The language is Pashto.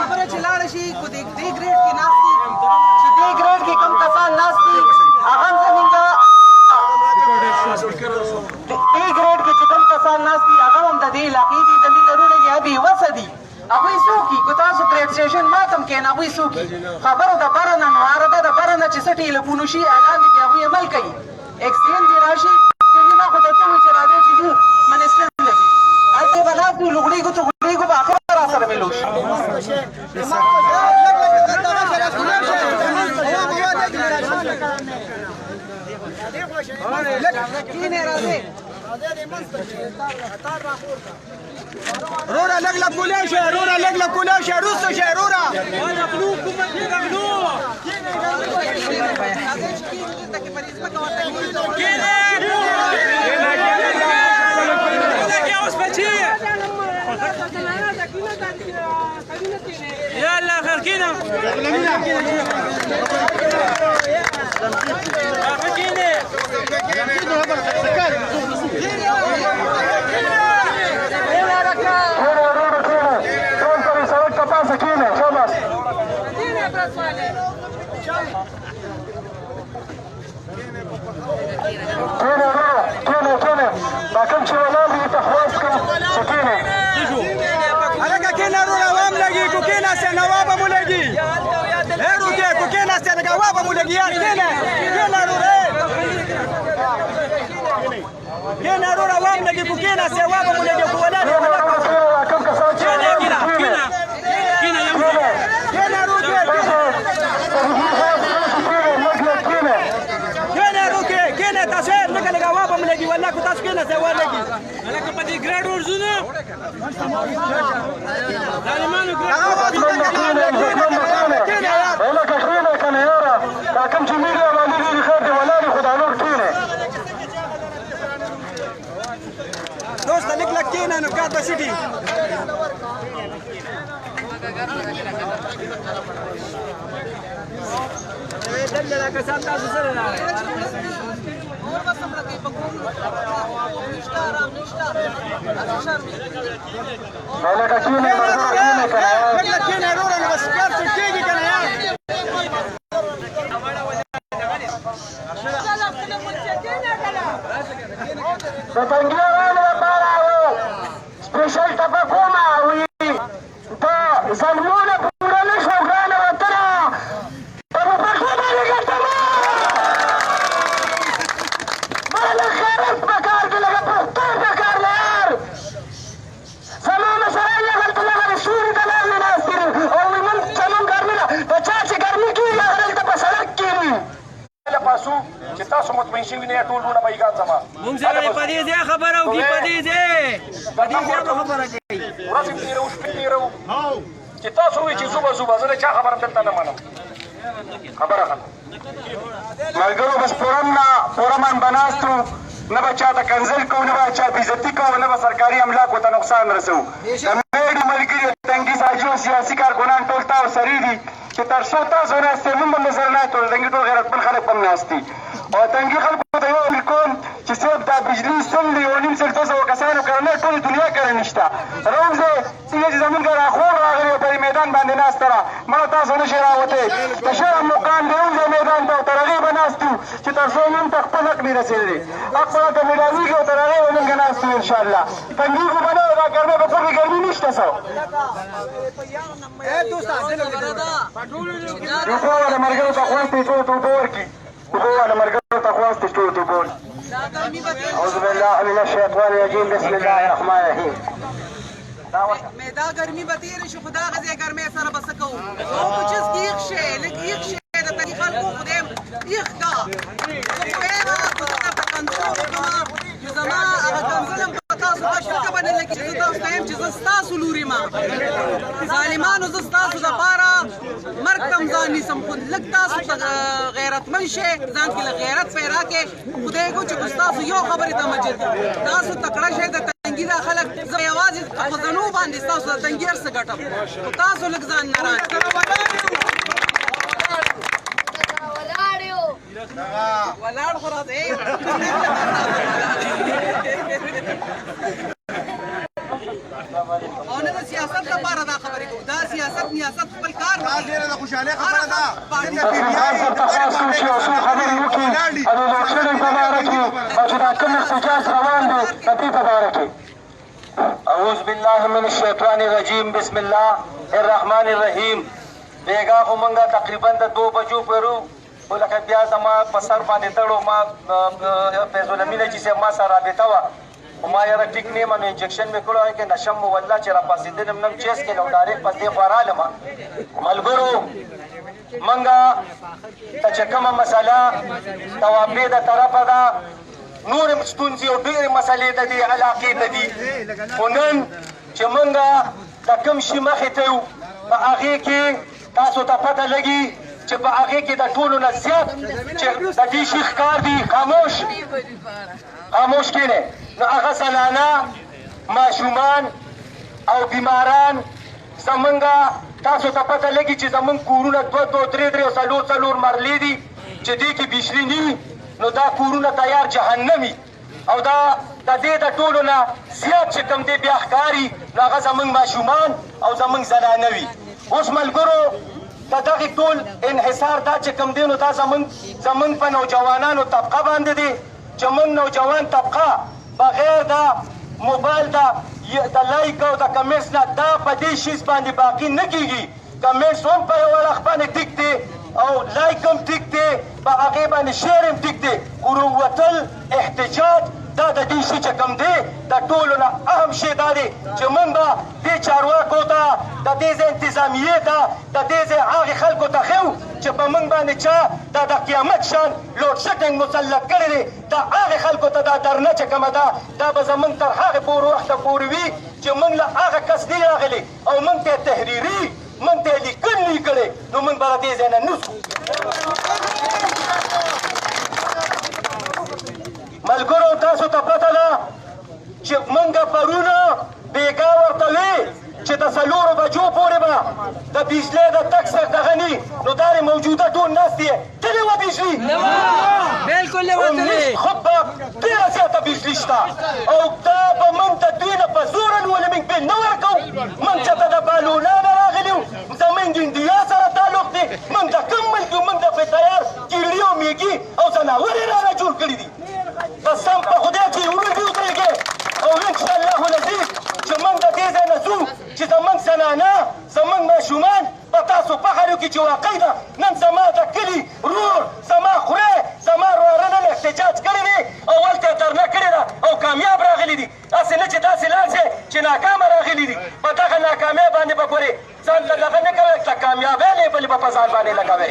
خبره چې لاړه شي کو دې ګریډ کې ناستي چې دې ګریډ کې کوم کسان ناستي هغه زمونږ دې ګریډ کې چې کوم کسان ناستي هغه هم د دې علاقې دي د دې ضروري دي ابي وسه دي هغوی څوک دي که تاسو ګریډ سټیشن ماتم کښېن هغوی څوک دي خبره د بره نه معارضه د بره نه چې څه ټېلیفون وشي اعلان دي چې هغوی عمل کوي اکسچینج یې راشي ما خو ته څه وایي چې راځئ چې ځو منسټر ته ځي هلته به ناست یو لوغړېږو ته غوړېږو به اخر را سره ملو شي کښېنئ راځئ رورا لږ لږ کولی شه رورا لږ لږ کولی شه وروسته شه رورا يلا خارجينا لكن شو ولا تحواسكم سكينه هلکه کېنه رورا وام لګي کو کېنه سه نوابه مو لګي هرو کې کو کېنه سه نوابه مو لګي یار کېنه کېنه رورا کېنه رورا وام لګي کو کېنه سه نوابه مو لګي کو ولا كم كسان كينا كينا کېنه رو کې کېنه رو کې کېنه تاسو نه کله نوابه مو لګي ولا کو تاسو کېنه سه ور لګي هلکه په دې ګریډ ورځونه ظالمانو هناك خينا كان يرى لكن جميل يا مالي خير ولا لي خد على كينه دوست لګ لګ کېنه نو کار به سيدي دلته کسان تاسو سره راغلي اور بس هم لګي په کوم نشته آرام نشته هناك كينه لګ کېنه رورا نو بس کار څه کېږي کنه یار فتنجيران وطالعوا سبيشال تفاقوما زلمونا بورانش وغانا وطلع طب فاقوما لقدما مالا خيرت بكار لغا بختور بكار لار زمان سرايا غلط لغا رسولي دلال مناسكر او من زمان گرمينا بچاچه گرمي کی یا غلط بسرک کی پاسو چې تاسو مطمئن شئ نه ټول ونه بېګان زما مونږ سره په دې ځای خبره وکړي په دې ځای خبره کوي ورځې تېرو شپې تېرو چې تاسو وایئ چې زوبه زه د چا خبره دلته نه منم خبره ښه ملګرو بس پورمان به ناست وو نه به چاته کنزل کوو نه به چا بېزتي کوو نه به سرکاري املاکو ته نقصان رسوو د میډو ملګري تنګي ساجو سیاسي کارکنان ټول تا سري دي چې تر څو تاسو ناستې موږ هم نظر نه ټول تنګي ټول غیرتمن خلک هم ناست دي او تنګي خلکو ته یو اپیل کوم چې صرف دا بجلي سل دی 250 کسانو کرنه ټولې دنیا کرنه نشته رومځې څنګه چې زمونږ راخور راغلي په میدان باندې ناسته ده مړه تاسو نشئ راوتی د شرم مقام دی رومځې میدان ته او تر هغې به ناست یو چې تر څو موږ ته خپل حق نه رسېدلی حق به راته میلاوېږي او تر هغې به موږ ناست یو انشاءالله تنګېږو به نه دا ګرمۍ په کور کې ګرمي نشته څه اوبه والا ملګرو ته خواستې ټول ته اوبه ورکړي اوبه والا ملګرو ته خواستې ټول ته اوبه ورکړي اعوذ بالله من الشیطان الرجیم بسم الله الرحمن الرحیم دا ګرمي به تېره شي خو دغه ځای ګرمۍ سره به څه کوو څوک چې یخ شی لږ یخ شی د تنګي خلکو خدای یخ کا زه پوهېږم خو زه درته کنټرول وکړم چې زما هغه کنځلم په تاسو باش فکر به نه لګي چې زه تاسو ته یم چې زه ستاسو لوري ما ظالمانو زه ستاسو دپاره مرګ ته هم ځان نیسم خو لږ تاسو غیرتمن شئ ځان کې لږ غیرت پیدا کړئ خدای کو چې ستاسو یو خبرې ته مجد تاسو تکړه شئ د تنګي دا خلک زه یوازې په زنو باندې ستاسو د تنګي هر څه ګټم خو تاسو لږ ځان نه ولاړ خو راځئ او نه د سیاست لپاره دا خبرې کوو دا سیاست نیاست خپل کار نه ډېره د خوشحالۍ خبره ده تحصیلدار صاحب ته خاص و چې یو څو خبرې وکړي او د لوډ شیډینګ په باره کې او چې دا کوم احتجاج روان دی د دې په باره کې. اعوذ بالله من الشیطان الرجیم بسم الله الرحمن الرحیم. بیګا خو مونږه تقریبا د 2 بجو پرو ولکه بیا زما په سر باندې تړو ما فیض الامین چې ما سره رابطه وه خو ما یاره ټیک نه یم نو انجکشن مې کړی وای که نشم مو والله چې راپاسېدلم نم چیس کې نو ډایرکټ پس دې خوا رالم. ملګرو مونږه ته چې کومه مسله توافع د طرفه ده نور ستونزې او ډېرې مسلې د دې علاقې ته دي خو نن چې مونږه د کوم شي مخې ته یو په هغې کې تاسو ته پته لګي چې په هغې کې د ټولو نه زیات چې د دې شي ښکار دي خاموش کښېنئ نو هغه زنانه ماشومان او بیماران زمونږه تاسو ته پته لګي چې زمونږ کورونه 2 3 3 څلور مرلې دي چې دې کې بجلي نه وي نو دا کورونه تیار جهنمي او دا د دې د ټولو نه زیات چې کوم دی بیا ښکاري نو هغه زمونږ ماشومان او زمونږ زنانه وي. اوس ملګرو د دغې ټول انحصار دا چې کوم دی نو دا زمونږ په نوجوانانو طبقه باندې دی چې موږ نوجوان طبقه بغیر د موبایل د لایک او د کمنټس نه دا په دې شیز باندې باقي نه کېږي. کمنټس هم په یو اړخ باندې ټیک دی او لایک هم ټیک دی په هغې باندې شیر هم ټیک دی خو وتل احتجاج دا د دې شي چې کوم دی د ټولو نه اهم شی دا دی چې موږ به دې چارواکو ته د دې ځای انتظامیې ته د دې ځای هغې خلکو ته ښیو چې په موږ باندې چا دا د قیامت شان لوډ شیډینګ مسلط کړی دی دا هغې خلکو ته دا درنه چې کومه ده دا به زموږ تر هغې پورې وخته پورې وي چې موږ له هغه کس دی راغلي او موږ ته یې تحریري موږ ته یې لیکنې کړې نو موږ به له دې ځای نه نوځو. ملګرو تاسو ته پته ده چې موږ پرونه بېګا ورته وې چې د 4 بجو پورې به د بجلۍ د تګ سر دغه ني نو دا موجوده ټول ناست دی تلې وه بجلي بالکل نه وتلې خو به ډېره زیاته بجلي شته او دا به موږ د دوی نه په زوره ولې موږ بل نه ورکوو. موږ چې ته د بالونانه راغلي وو زموږ انډیا سره تعلق دی موږ د کوم ملک یو موږ د تیار کیړي او میږي او ځناورې رانه جوړ کړي دي. قسم په خدای چې وروږي ودرېږئ او انشاءالله العزیز چې موږ د دې ځای نه ځو چې زموږ زنانه زموږ ماشومان په تاسو فخر وکړي چې واقعي ده نن زما د کلي رور زما خورې زما وراره نن احتجاج کړی دی او هلته یې درنه کړې ده او کامیاب راغلي دي هسې نه چې داسې لاړ شئ چې ناکامه راغلي دي په دغه ناکامۍ باندې به پورې ځان له دغه نه کوئ که کامیابۍ لیبل به په ځان باندې لګوئ.